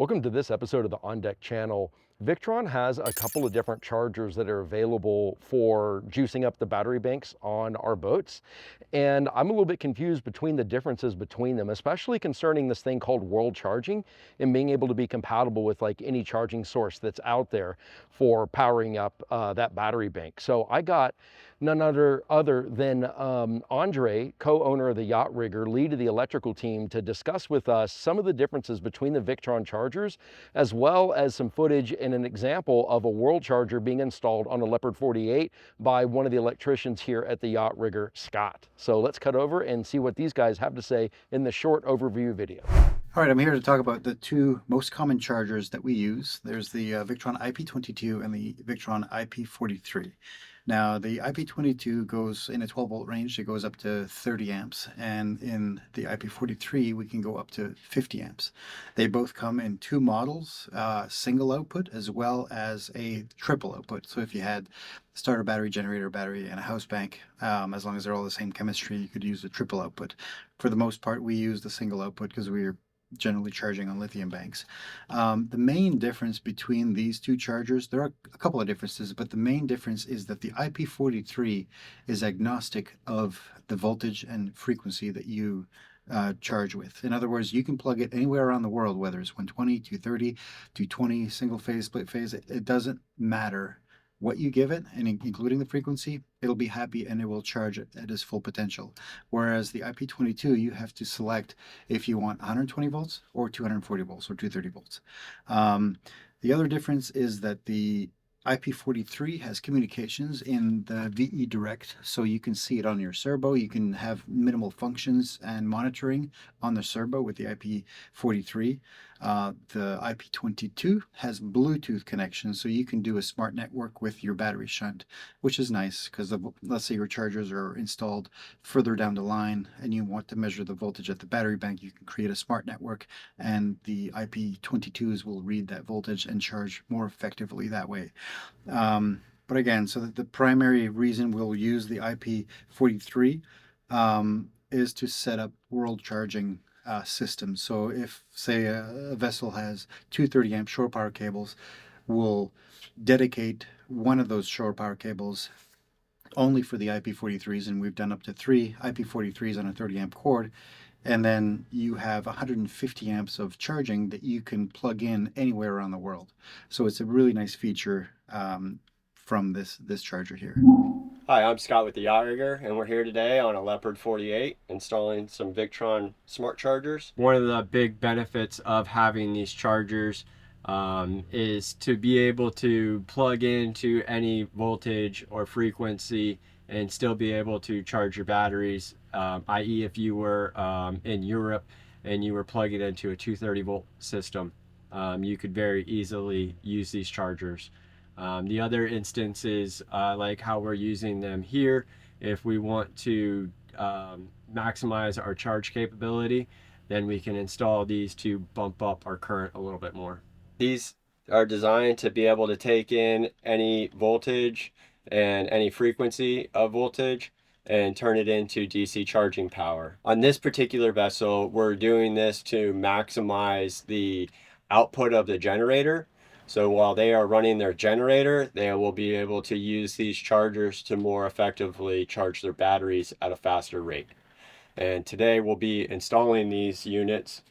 Welcome to this episode of the On Deck channel. Victron has a couple of different chargers that are available for juicing up the battery banks on our boats. And I'm a little bit confused between the differences between them, especially concerning this thing called world charging and being able to be compatible with like any charging source that's out there for powering up that battery bank. So I got none other than Andre, co-owner of the Yacht Rigger, lead of the electrical team, to discuss with us some of the differences between the Victron chargers, as well as some footage and an example of a world charger being installed on a Leopard 48 by one of the electricians here at the Yacht Rigger, Scott. So let's cut over and see what these guys have to say in the short overview video. All right, I'm here to talk about the two most common chargers that we use. There's the Victron IP22 and the Victron IP43. Now, the IP22 goes in a 12-volt range. It goes up to 30 amps, and in the IP43, we can go up to 50 amps. They both come in two models, single output as well as a triple output. So if you had starter battery, generator battery, and a house bank, as long as they're all the same chemistry, you could use the triple output. For the most part, we use the single output because we're generally charging on lithium banks. The main difference between these two chargers, there are a couple of differences, but the main difference is that the IP43 is agnostic of the voltage and frequency that you charge with. In other words, you can plug it anywhere around the world, whether it's 120, 230, 220, single phase, split phase, it doesn't matter what you give it, and including the frequency, it'll be happy and it will charge it at its full potential. Whereas the IP22, you have to select if you want 120 volts or 240 volts or 230 volts. The other difference is that the IP43 has communications in the VE Direct, so you can see it on your servo. You can have minimal functions and monitoring on the servo with the IP43. The IP22 has Bluetooth connection, so you can do a smart network with your battery shunt, which is nice because let's say your chargers are installed further down the line and you want to measure the voltage at the battery bank. You can create a smart network, and the IP22s will read that voltage and charge more effectively that way. But again, so the primary reason we'll use the IP43 is to set up world charging systems. So if, say, a vessel has two 30 amp shore power cables, we'll dedicate one of those shore power cables only for the IP43s, and we've done up to 3 IP43s on a 30 amp cord. And then you have 150 amps of charging that you can plug in anywhere around the world. So it's a really nice feature from this charger here. Hi, I'm Scott with the Yacht Rigger, and we're here today on a Leopard 48 installing some Victron smart chargers. One of the big benefits of having these chargers is to be able to plug into any voltage or frequency and still be able to charge your batteries, i.e. if you were in Europe and you were plugging into a 230 volt system, you could very easily use these chargers. The other instances, like how we're using them here, if we want to maximize our charge capability, then we can install these to bump up our current a little bit more. These are designed to be able to take in any voltage and any frequency of voltage and turn it into DC charging power. On this particular vessel, we're doing this to maximize the output of the generator. So while they are running their generator, they will be able to use these chargers to more effectively charge their batteries at a faster rate. And today we'll be installing these units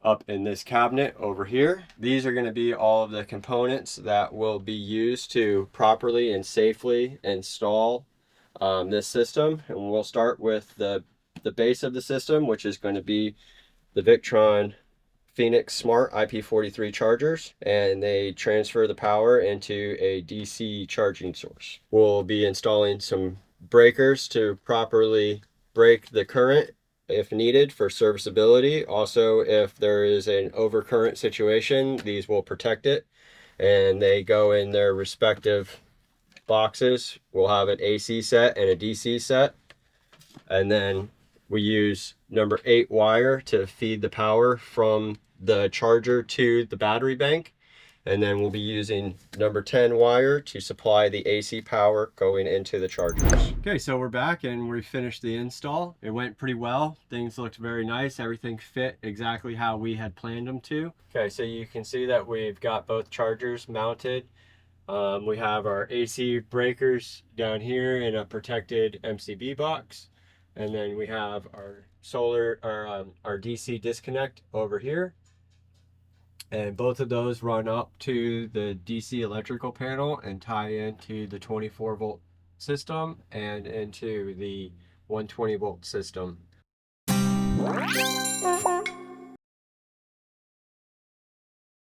up in this cabinet over here. These are going to be all of the components that will be used to properly and safely install this system. And we'll start with the base of the system, which is going to be the Victron Phoenix Smart IP43 chargers, and they transfer the power into a DC charging source. We'll be installing some breakers to properly break the current if needed for serviceability. Also, if there is an overcurrent situation, these will protect it, and they go in their respective boxes. We'll have an AC set and a DC set, and then we use number 8 wire to feed the power from the charger to the battery bank, And then we'll be using number 10 wire to supply the AC power going into the chargers. Okay, so we're back and we finished the install. It went pretty well. Things looked very nice. Everything fit exactly how we had planned them to. Okay, so you can see that we've got both chargers mounted. We have our AC breakers down here in a protected MCB box. And then we have our solar, our DC disconnect over here. And both of those run up to the DC electrical panel and tie into the 24-volt system and into the 120-volt system.